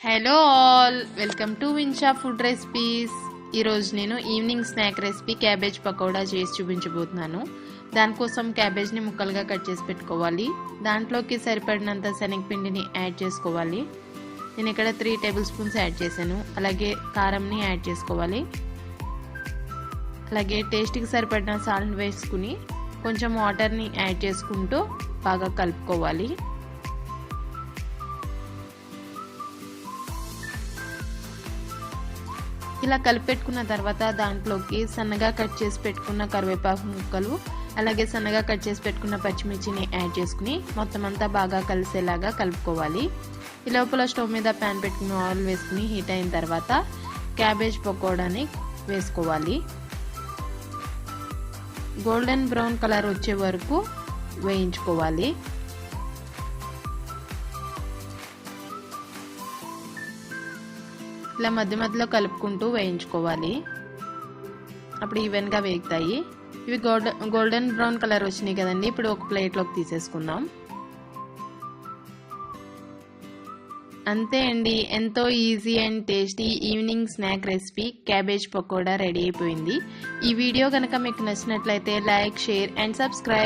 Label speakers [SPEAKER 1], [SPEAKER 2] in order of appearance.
[SPEAKER 1] Hello all, welcome to Vinsha food recipes. ఈరోజు నేను evening snack recipe cabbage pakoda చేసి చూపించబోతున్నాను. దానికోసం క్యాబేజ్ని ముక్కలుగా కట్ చేసి పెట్టుకోవాలి. దాంట్లోకి సరిపడినంత శనగపిండిని యాడ్ చేసుకోవాలి. నేను ఇక్కడ 3 టేబుల్ స్పూన్స్ యాడ్ చేశాను. అలాగే కారంని యాడ్ చేసుకోవాలి. అలాగే టేస్ట్కి సరిపడిన సాల్ట్ వేసుకుని కొంచెం వాటర్ని యాడ్ చేసుకుంటూ బాగా కలుపుకోవాలి. ఇలా కలిపెట్టుకున్న తర్వాత దాంట్లోకి సన్నగా కట్ చేసి పెట్టుకున్న కరివేపాకు ముక్కలు, అలాగే సన్నగా కట్ చేసి పెట్టుకున్న పచ్చిమిర్చిని యాడ్ చేసుకుని మొత్తం అంతా బాగా కలిసేలాగా కలుపుకోవాలి. ఈ లోపల స్టవ్ మీద ప్యాన్ పెట్టుకుని ఆయిల్ వేసుకుని హీట్ అయిన తర్వాత క్యాబేజ్ పకోడాని వేసుకోవాలి. గోల్డెన్ బ్రౌన్ కలర్ వచ్చే వరకు వేయించుకోవాలి. ఇలా మధ్య మధ్యలో కలుపుకుంటూ వేయించుకోవాలి. అప్పుడు ఈవెన్గా వేగుతాయి. ఇవి గోల్డెన్ బ్రౌన్ కలర్ వచ్చినాయి కదండి. ఇప్పుడు ఒక ప్లేట్లోకి తీసేసుకుందాం. అంతే అండి, ఎంతో easy and tasty evening snack recipe cabbage pakoda ready అయిపోయింది. ఈ వీడియో కనుక మీకు నచ్చినట్లయితే లైక్, షేర్ అండ్ సబ్స్క్రైబ్.